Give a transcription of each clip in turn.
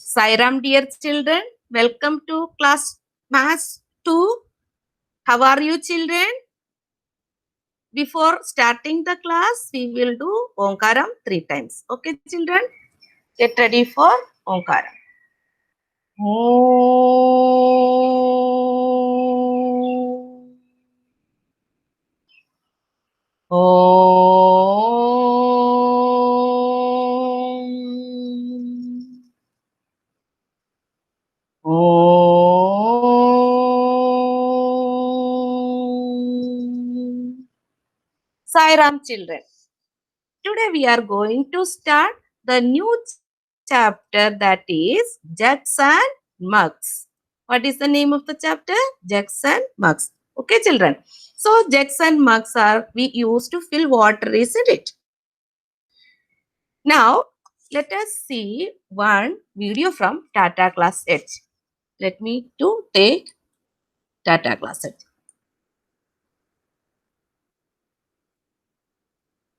Sairam, dear children, welcome to class Maths 2. How are you, children? Before starting the class, we will do Omkaram 3 times. Okay, children? Get ready for Omkaram. Sairam, children. Today we are going to start the new chapter, that is Jugs and Mugs. What is the name of the chapter? Jugs and Mugs. Okay, children. So jugs and mugs are we use to fill water, isn't it? Now let us see one video from Tata Class Edge. Let me to take Tata Class Edge.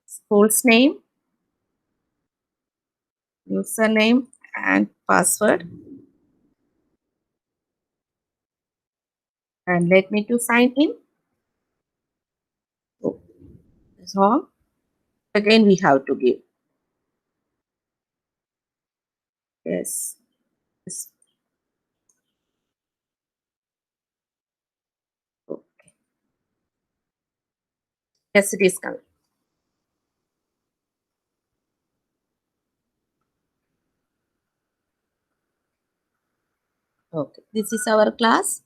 School's name, username and password. And let me to sign in. Oh, that's wrong. Again we have to give. Yes. Okay. Yes, it is coming. Okay. This is our class.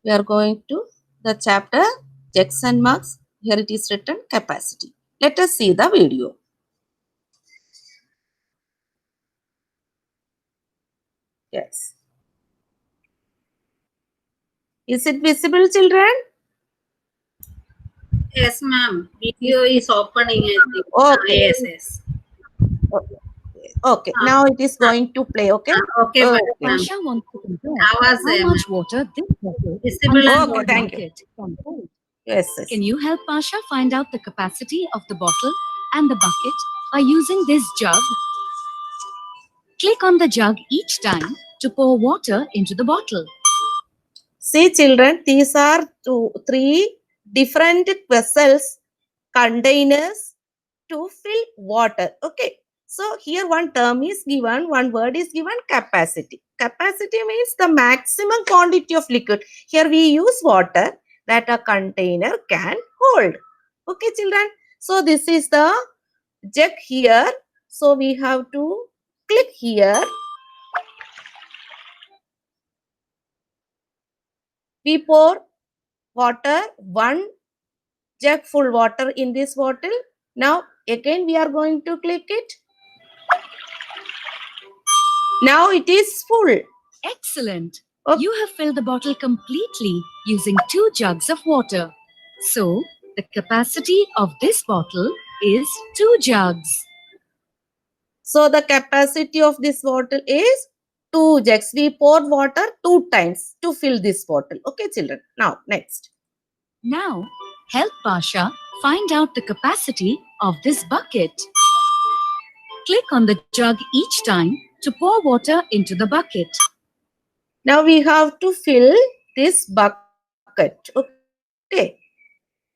We are going to the chapter Jugs and Mugs. Here it is written capacity. Let us see the video. Yes. Is it visible, children? Yes, ma'am. Video is opening, I think. Okay. Yes. Okay. Now it is going to play. Okay. Okay, Okay. Pasha wants to compare How much water this bottle Visible and and Okay, thank you. bucket can hold. Yes, yes. Can you help Pasha find out the capacity of the bottle and the bucket by using this jug? Click on the jug each time to pour water into the bottle. See, children, these are three different vessels, containers to fill water. Okay. So here one term is given, one word is given, capacity. Capacity means the maximum quantity of liquid. Here we use water that a container can hold. Okay, children. So this is the jug here. So we have to click here. We pour water, one jug full water in this bottle. Now again we are going to click it. Now it is full. Excellent! Okay. You have filled the bottle completely using 2 jugs of water. So, the capacity of this bottle is 2 jugs. So the capacity of this bottle is 2 jugs. We poured water 2 times to fill this bottle. Okay, children. Now next. Now, help Pasha find out the capacity of this bucket. Click on the jug each time to pour water into the bucket. Now we have to fill this bucket. Okay.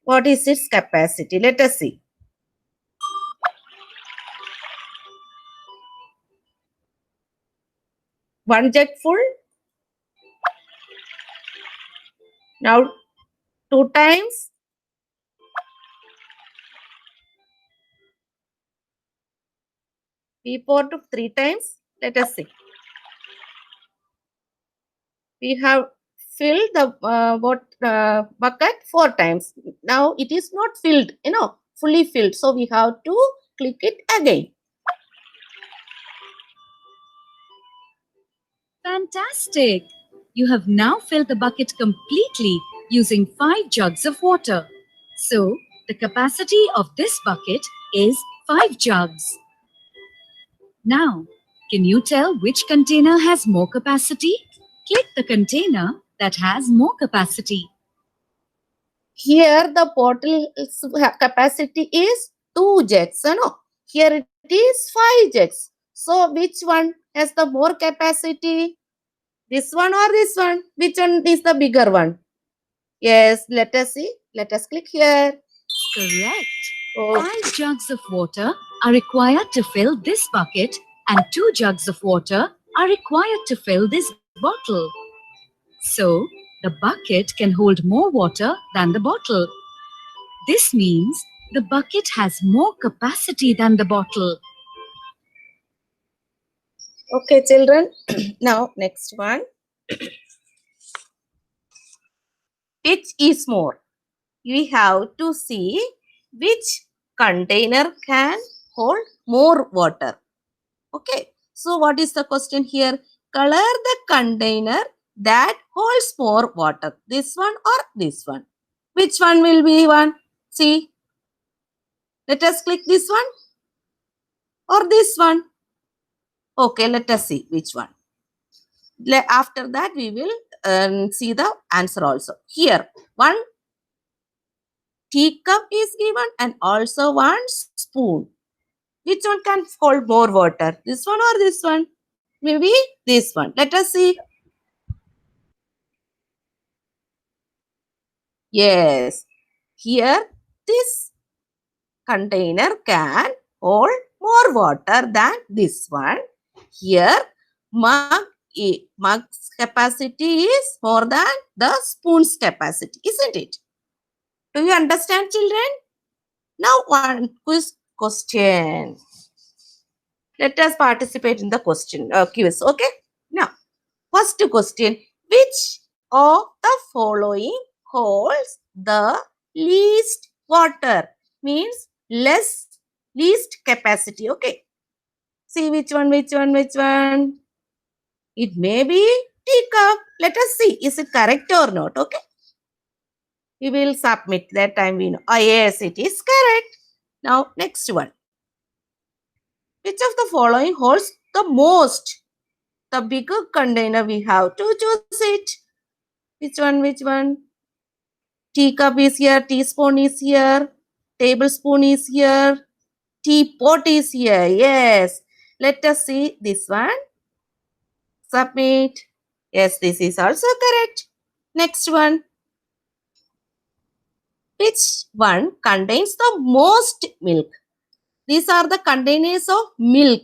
What is its capacity? Let us see. One jug full. Now 2 times. We poured 3 times. Let us see. We have filled the bucket 4 times. Now it is not filled, fully filled. So we have to click it again. Fantastic! You have now filled the bucket completely using 5 jugs of water. So, the capacity of this bucket is 5 jugs. Now, can you tell which container has more capacity? Click the container that has more capacity. Here the bottle's capacity is 2 jugs. Here it is 5 jugs. So which one has the more capacity? This one or this one? Which one is the bigger one? Yes, let us see. Let us click here. Correct. Oh, 5 jugs of water are required to fill this bucket, and 2 jugs of water are required to fill this bottle. So, the bucket can hold more water than the bottle. This means the bucket has more capacity than the bottle. okay, children. Now, next one. Which is more? We have to see which container can hold more water. Okay. So, what is the question here? Color the container that holds more water. This one or this one? Which one will be one? See. Let us click this one or this one. Okay, let us see which one. After that, we will see the answer also. Here, one teacup is given and also one spoon. Which one can hold more water? This one or this one? Maybe this one. Let us see. Yes. Here, this container can hold more water than this one. Here, mug's capacity is more than the spoon's capacity, isn't it? Do you understand, children? Now, one question. Let us participate in the question quiz. Okay. Now, first question: which of the following holds the least water? Means least capacity. Okay. See which one, which one, which one. It may be teacup. Let us see. Is it correct or not? Okay. We will submit. That time we know. Oh, yes, it is correct. Now, next one. Which of the following holds the most? The bigger container we have to choose it. Which one? Which one? Teacup is here. Teaspoon is here. Tablespoon is here. Teapot is here. Yes. Let us see this one. Submit. Yes, this is also correct. Next one. Which one contains the most milk? These are the containers of milk.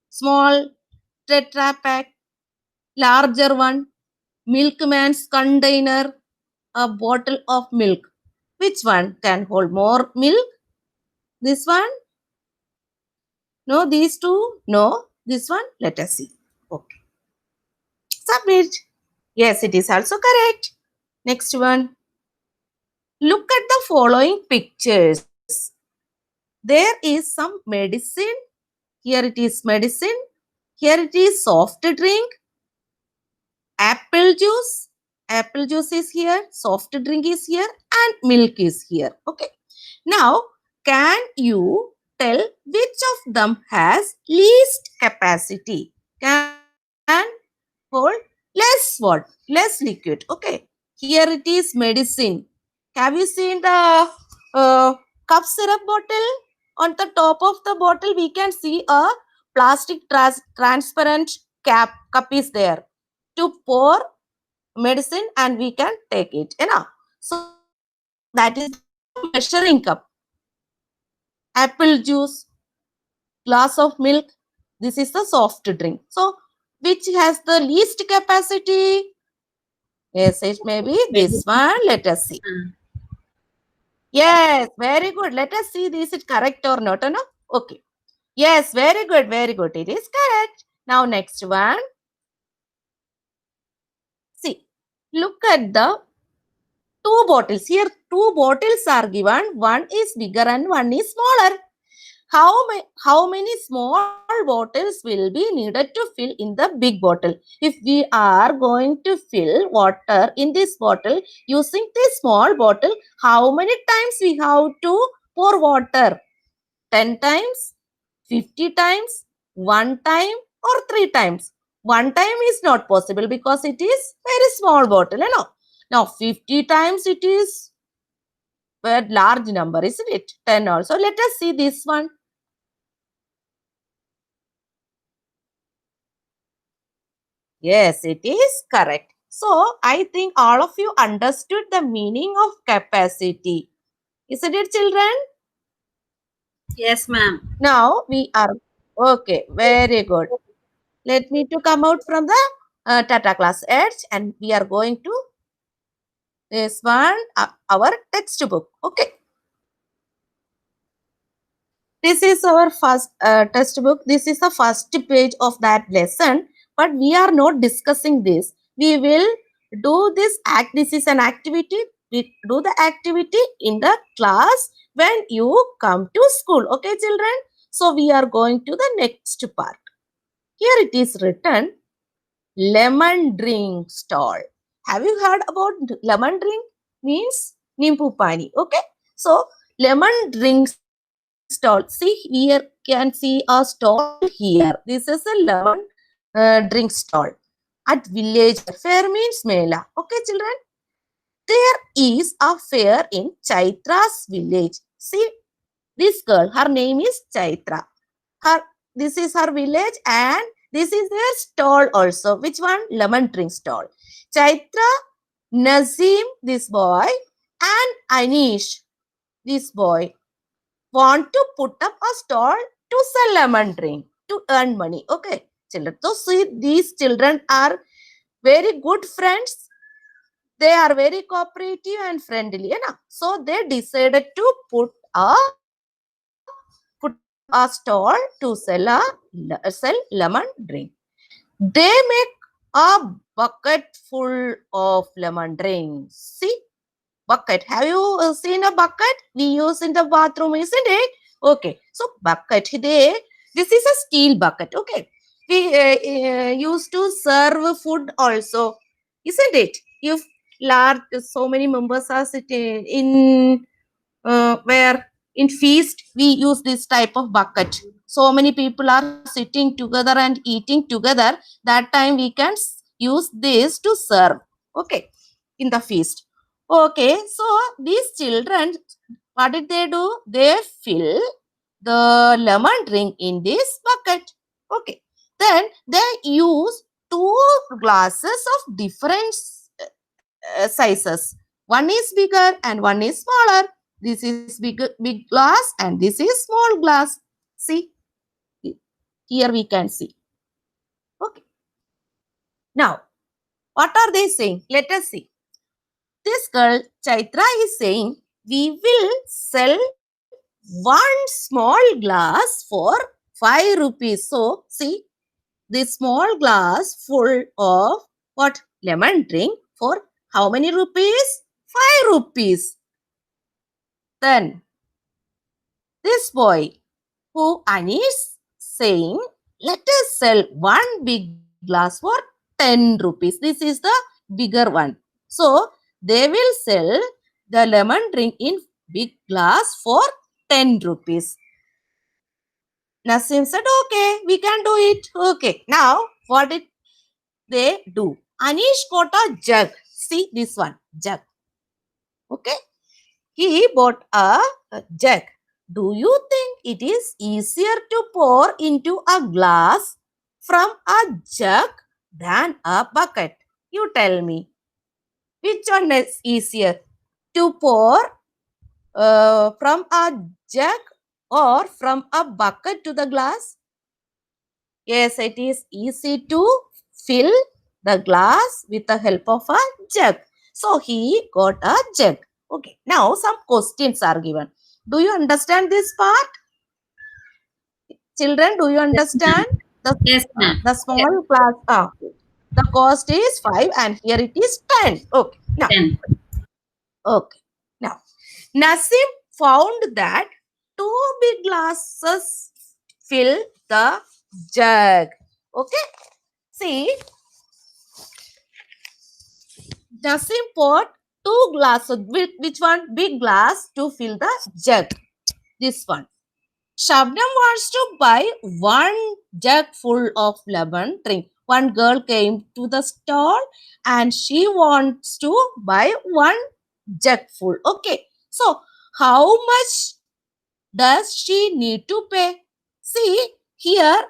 Small Tetra Pak, larger one, milkman's container, a bottle of milk. Which one can hold more milk? This one? No, these two? No, this one? Let us see. Okay. Submit. Yes, it is also correct. Next one. Look at the following pictures. There is some medicine. Here it is medicine. Here it is soft drink. Apple juice. Apple juice is here. Soft drink is here. And milk is here. Okay. Now, can you tell which of them has least capacity? Can hold less what? Less liquid. Okay. Here it is medicine. Have you seen the cough syrup bottle? On the top of the bottle, we can see a plastic transparent cup is there to pour medicine and we can take it. So that is measuring cup. Apple juice, glass of milk. This is the soft drink. So which has the least capacity? Yes, it may be this one. Let us see. Yes, very good. Let us see this is correct or not. No? Okay. Yes, very good. Very good. It is correct. Now next one. See, look at the two bottles. Here two bottles are given. One is bigger and one is smaller. How many small bottles will be needed to fill in the big bottle? If we are going to fill water in this bottle using this small bottle, how many times we have to pour water? 10 times, 50 times, 1 time or 3 times? 1 time is not possible because it is very small bottle. Now 50 times it is a large number, isn't it? 10 also. Let us see this one. Yes, it is correct. So, I think all of you understood the meaning of capacity. Isn't it, children? Yes, ma'am. Now we are okay. Very good. Let me to come out from the Tata class edge, and we are going to this one our textbook. Okay. This is our first textbook. This is the first page of that lesson, but we are not discussing this. We will do this act. This is an activity. We do the activity in the class when you come to school. Okay, children. So we are going to the next part. Here it is written lemon drink stall. Have you heard about lemon drink? Means nimbu pani. Okay. So lemon drink stall. See here can see a stall here. This is a lemon drink stall at village fair means mela. Okay, children. There is a fair in Chaitra's village. See this girl. Her name is Chaitra. This is her village and this is their stall also. Which one? Lemon drink stall. Chaitra, Nazim, this boy, and Anish, this boy, want to put up a stall to sell lemon drink to earn money. Okay, children. So see, these children are very good friends. They are very cooperative and friendly. So they decided to put a stall to sell lemon drink. They make a bucket full of lemon drink. See, bucket. Have you seen a bucket? We use in the bathroom, isn't it? Okay. So bucket. This is a steel bucket. Okay. We used to serve food also, isn't it? If large, so many members are sitting in where in feast we use this type of bucket. So many people are sitting together and eating together. That time we can use this to serve. Okay, in the feast. Okay, so these children, what did they do? They fill the lemon drink in this bucket. Okay, then they use two glasses of different sizes. One is bigger and one is smaller. This is big glass and this is small glass. See, here we can see. Okay. Now, what are they saying? Let us see. This girl, Chaitra, is saying, we will sell one small glass for 5 rupees. So, see, this small glass full of what? Lemon drink for how many rupees? 5 rupees. Then, this boy, who Anish saying, let us sell one big glass for 10 rupees. This is the bigger one. So, they will sell the lemon drink in big glass for 10 rupees. Nasim said, okay, we can do it. Okay, now what did they do? Anish got a jug. See this one, jug. Okay, he bought a jug. Do you think it is easier to pour into a glass from a jug than a bucket? You tell me. Which one is easier? To pour from a jug or from a bucket to the glass? Yes, it is easy to fill the glass with the help of a jug. So, he got a jug. Okay, now some questions are given. Do you understand this part? Children, do you understand? Yes, ma'am. The small class, the cost is 5 and here it is 10. Okay, now, 10. okay. Now, Nasim found that 2 big glasses fill the jug. Okay, see, Nasim poured 2 glasses. Which one? Big glass to fill the jug. This one. Shabnam wants to buy one jug full of lemon drink. One girl came to the stall and she wants to buy one jug full. Okay. So, how much does she need to pay? See, here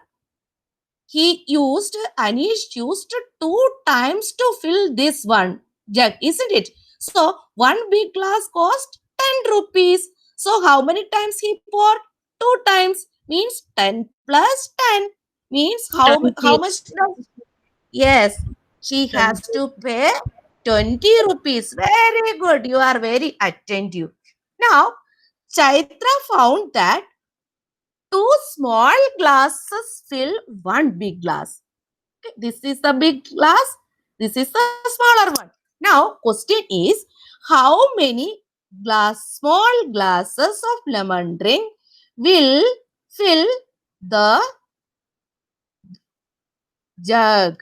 Anish used 2 times to fill this one jug, isn't it? So, one big glass cost 10 rupees. So, how many times he poured? 2 times. Means 10 plus 10. Means how 20. much? Yes, she has to pay 20 rupees. Very good. You are very attentive. Now, Chaitra found that 2 small glasses fill one big glass. Okay, this is the big glass. This is the smaller one. Now, question is, how many small glasses of lemon drink will fill the jug?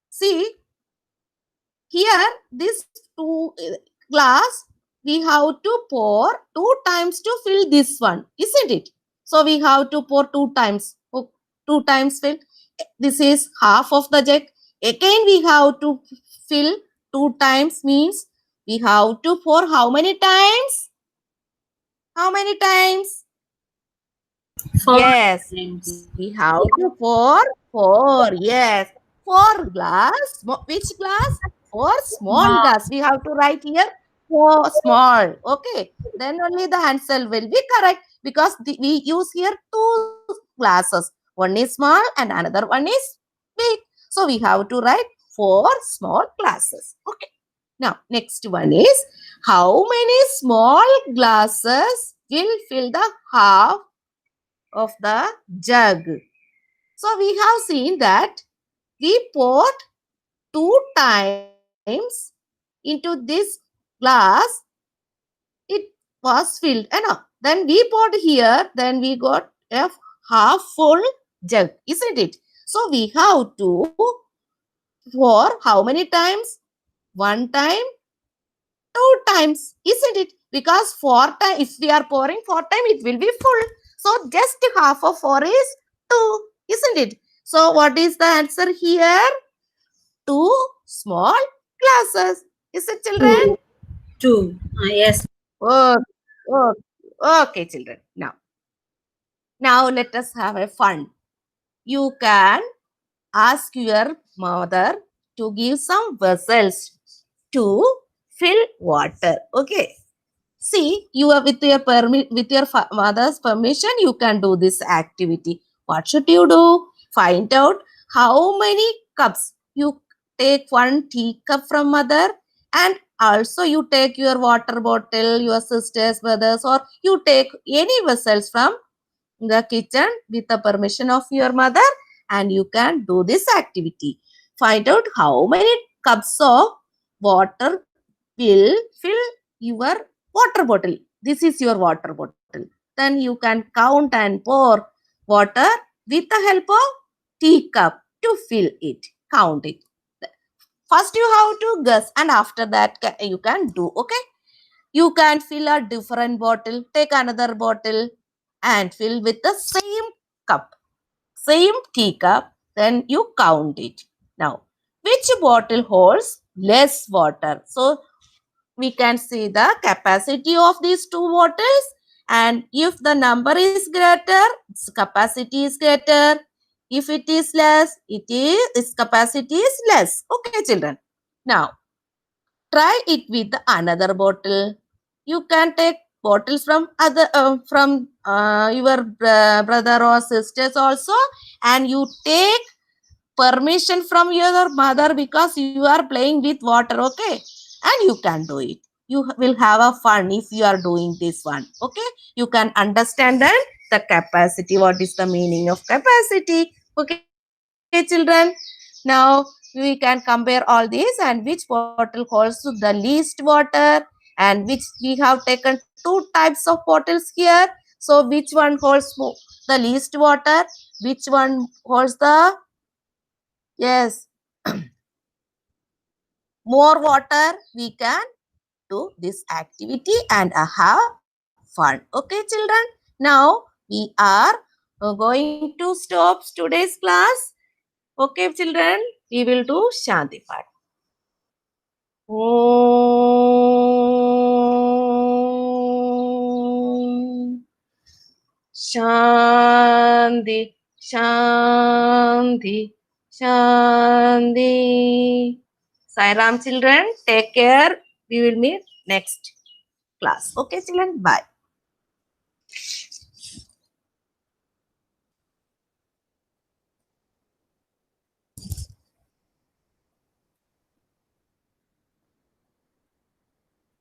See, here this glass, we have to pour 2 times to fill this one, isn't it? So we have to pour 2 times. 2 times fill. This is half of the jug. Again we have to fill 2 times, means we have to pour how many times? How many times? 4 Yes, times. we have to pour 4. Yes, 4 glass. Which glass? 4 small glass. We have to write here 4 small. Okay. Then only the answer will be correct, because we use here 2 glasses. One is small and another one is big. So we have to write 4 small glasses. Okay. Now, next one is, how many small glasses will fill the half of the jug? So we have seen that we poured 2 times into this glass. It was filled. Then we poured here. Then we got a half full jug, isn't it? So we have to pour how many times? 1 time, 2 times, isn't it? Because 4 times, if we are pouring 4 times, it will be full. So just half of 4 is 2, isn't it? So what is the answer here? 2 small glasses. Is it, children? 2. Yes. Oh, oh, okay, children. Now let us have a fun. You can ask your mother to give some vessels to fill water. Okay. See, you are with your mother's permission, you can do this activity. What should you do? Find out how many cups. You take 1 teacup from mother, and also you take your water bottle, your sisters, brothers, or you take any vessels from the kitchen with the permission of your mother, and you can do this activity. Find out how many cups of water will fill your water bottle. This is your water bottle. Then you can count and pour water with the help of teacup to fill it. Count it. First you have to guess, and after that you can do. Okay. You can fill a different bottle. Take another bottle and fill with the same cup, same teacup. Then you count it. Now, which bottle holds less water? So we can see the capacity of these 2 bottles, and if the number is greater, its capacity is greater. If it is less, its capacity is less. Okay, children. Now try it with another bottle. You can take bottles from your brother or sisters also, and you take permission from your mother, because you are playing with water. Okay, and you can do it. You will have a fun if you are doing this one. Okay, you can understand then the capacity. What is the meaning of capacity? Okay, children. Now we can compare all these, and which bottle holds the least water, and which we have taken 2 types of bottles here. So which one holds the least water? Which one holds the, yes, more water? We can do this activity and have fun. Okay, children. Now we are going to stop today's class. Okay, children. We will do Shanti Path. Om Shanti Shanti Shanti. Sai Ram children, take care. We will meet next class. Okay children, bye.